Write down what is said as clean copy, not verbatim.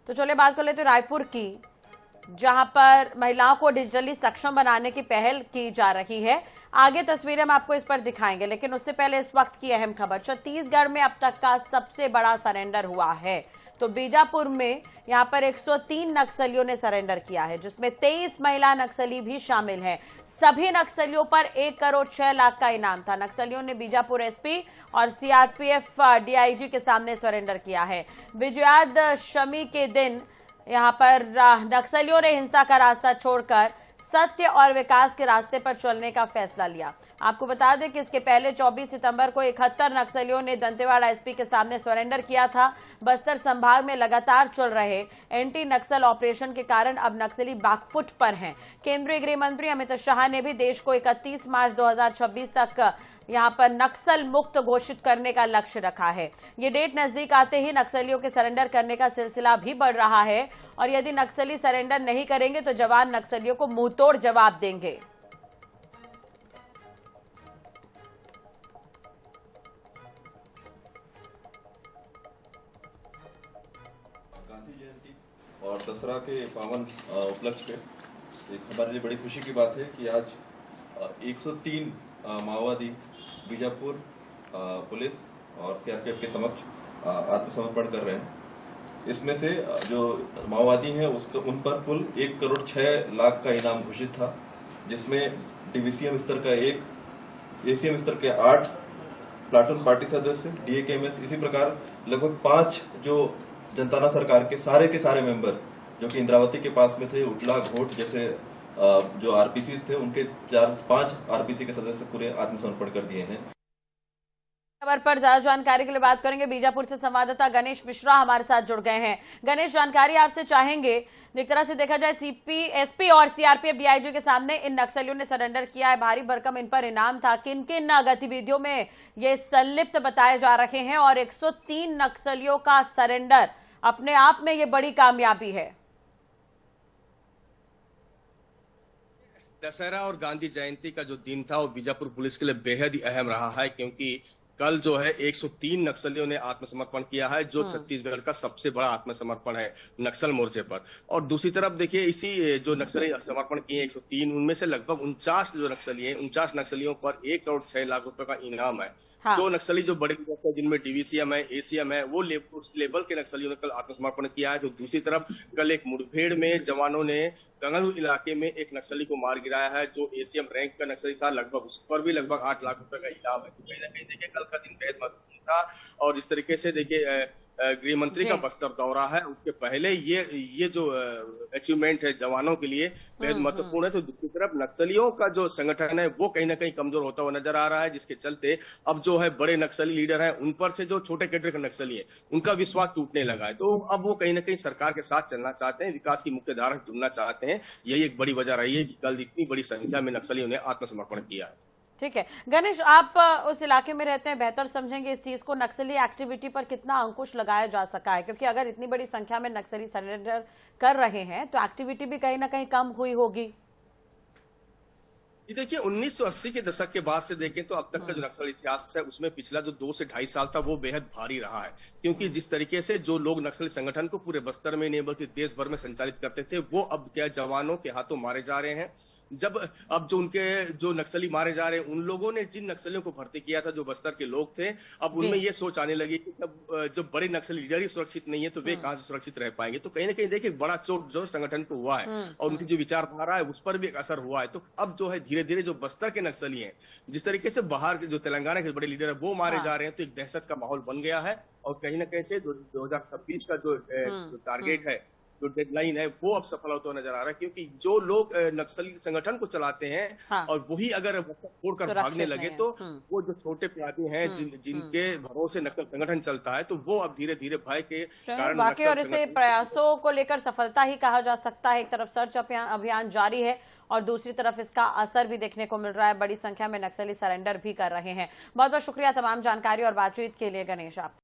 तो चलिए बात कर लेते हैं रायपुर की, जहां पर महिलाओं को डिजिटली सक्षम बनाने की पहल की जा रही है। आगे तस्वीरें हम आपको इस पर दिखाएंगे, लेकिन उससे पहले इस वक्त की अहम खबर। छत्तीसगढ़ में अब तक का सबसे बड़ा सरेंडर हुआ है। तो बीजापुर में यहां पर 103 नक्सलियों ने सरेंडर किया है, जिसमें 23 महिला नक्सली भी शामिल हैं। सभी नक्सलियों पर 1 करोड़ 6 लाख का इनाम था। नक्सलियों ने बीजापुर एसपी और सीआरपीएफ डीआईजी के सामने सरेंडर किया है। विजयादशमी के दिन यहां पर नक्सलियों ने हिंसा का रास्ता छोड़कर सत्य और विकास के रास्ते पर चलने का फैसला लिया। आपको बता दें कि इसके पहले 24 सितंबर को 71 नक्सलियों ने दंतेवाड़ा एसपी के सामने सरेंडर किया था। बस्तर संभाग में लगातार चल रहे एंटी नक्सल ऑपरेशन के कारण अब नक्सली बैकफुट पर हैं। केंद्रीय गृह मंत्री अमित शाह ने भी देश को 31 मार्च 2026 तक यहां पर नक्सल मुक्त घोषित करने का लक्ष्य रखा है। ये डेट नजदीक आते ही नक्सलियों के सरेंडर करने का सिलसिला भी बढ़ रहा है, और यदि नक्सली सरेंडर नहीं करेंगे तो जवान नक्सलियों को मुंहतोड़ जवाब देंगे। गांधी जयंती और दसरा के पावन उपलक्ष्य पे एक हमारे लिए बड़ी खुशी की बात है कि आज 103 माओवादी बीजापुर पुलिस और सीआरपीएफ के समक्ष आत्मसमर्पण कर रहे हैं। इसमें से जो माओवादी हैं उन पर कुल 1 करोड़ 6 लाख का इनाम घोषित था, जिसमें डिवीसीएम स्तर का 1, एसीएम स्तर के 8 प्लाटून पार्टी सदस्य, डीएकेएमएस, इसी प्रकार लगभग 5 जो जनताना सरकार के सारे मेंबर जो कि इंद्रावती के पास में थे, उटला घोट जैसे जो आरपीसी थे, उनके 4-5 आरपीसी के सदस्य पूरे आत्मसमर्पण कर दिए हैं। खबर पर ज्यादा जानकारी के लिए बात करेंगे। बीजापुर से संवाददाता गणेश मिश्रा हमारे साथ जुड़ गए हैं। गणेश, जानकारी आपसे चाहेंगे। एक तरह से देखा जाए सीपी, एसपी और सीआरपीएफ डीआईजी के सामने इन नक्सलियों ने सरेंडर किया है। भारी भरकम इन पर इनाम था। किन किन गतिविधियों में ये संलिप्त बताए जा रहे हैं, और 103 नक्सलियों का सरेंडर अपने आप में ये बड़ी कामयाबी है? दशहरा और गांधी जयंती का जो दिन था वो बीजापुर पुलिस के लिए बेहद ही अहम रहा है, क्योंकि कल जो है 103 नक्सलियों ने आत्मसमर्पण किया है, जो छत्तीसगढ़ का सबसे बड़ा आत्मसमर्पण है नक्सल मोर्चे पर। और दूसरी तरफ देखिए, इसी जो नक्सली समर्पण किए 103, उनमें से लगभग 49 जो नक्सली हैं, 49 नक्सलियों पर 1 करोड़ 6 लाख रुपए का इनाम है। हाँ। जो नक्सली जो बड़े हैं, जिनमें डीवीसीएम है, एसीएम है, वो उस लेवल के नक्सलियों ने कल आत्मसमर्पण किया है। तो दूसरी तरफ कल एक मुठभेड़ में जवानों ने गंगालूर इलाके में एक नक्सली को मार गिराया है, जो एसीएम रैंक का नक्सली था। लगभग उस पर भी लगभग 8 लाख रुपए का इनाम है। तो कहीं ना कहीं देखिए, कल का दिन बेहद महत्वपूर्ण था। और जिस तरीके से देखिए गृह मंत्री का बस्तर दौरा है, उसके पहले ये जो अचीवमेंट है जवानों के लिए बेहद महत्वपूर्ण है। तो दूसरी तरफ नक्सलियों का जो संगठन है वो कहीं ना कहीं कमजोर होता हुआ नजर आ रहा है, जिसके चलते अब जो है बड़े नक्सली लीडर हैं, उन पर से जो छोटे कैडर के नक्सली हैं, उनका विश्वास टूटने लगा है। तो अब वो कहीं ना कहीं सरकार के साथ चलना चाहते हैं, विकास की मुख्य धारा से जुड़ना चाहते हैं। यही एक बड़ी वजह रही है कि कल इतनी बड़ी संख्या में नक्सलियों ने आत्मसमर्पण किया है। ठीक है गणेश, आप उस इलाके में रहते हैं, बेहतर समझेंगे इस चीज को। नक्सली एक्टिविटी पर कितना अंकुश लगाया जा सका है, क्योंकि अगर इतनी बड़ी संख्या में नक्सली सरेंडर कर रहे हैं तो एक्टिविटी भी कहीं ना कहीं कम हुई होगी। देखिए, 1980 के दशक के बाद से देखें तो अब तक का जो नक्सल इतिहास है, उसमें पिछला जो 2 से ढाई साल था वो बेहद भारी रहा है। क्योंकि जिस तरीके से जो लोग नक्सली संगठन को पूरे बस्तर में नहीं बल्कि देश भर में संचालित करते थे, वो अब क्या जवानों के हाथों मारे जा रहे हैं। जब अब जो उनके जो नक्सली मारे जा रहे हैं, उन लोगों ने जिन नक्सलियों को भर्ती किया था, जो बस्तर के लोग थे, अब उनमें ये सोच आने लगी कि जब बड़े नक्सली लीडर ही सुरक्षित नहीं है तो वे कहां से सुरक्षित रह पाएंगे। तो कहीं ना कहीं देखिए, बड़ा चोट जो संगठन को हुआ है और उनकी जो विचारधारा है उस पर भी एक असर हुआ है। तो अब जो है धीरे धीरे जो बस्तर के नक्सली हैं, जिस तरीके से बाहर के जो तेलंगाना के बड़े लीडर है वो मारे जा रहे हैं, तो एक दहशत का माहौल बन गया है। और कहीं ना कहीं से 2026 का जो टारगेट है, जो डेडलाइन है, वो अब सफल होता नजर आ रहा है। क्योंकि जो लोग नक्सली संगठन को चलाते हैं और वही अगर छोड़कर भागने लगे, तो वो जो छोटे प्यादे हैं जिनके भरोसे नक्सल संगठन चलता है, तो वो अब धीरे धीरे भय के कारण बाकी और इसे प्रयासों को लेकर सफलता ही कहा जा सकता है। एक तरफ सर्च अभियान जारी है और दूसरी तरफ इसका असर भी देखने को मिल रहा है। बड़ी संख्या में नक्सली सरेंडर भी कर रहे हैं। बहुत बहुत शुक्रिया तमाम जानकारी और बातचीत के लिए गणेश। आप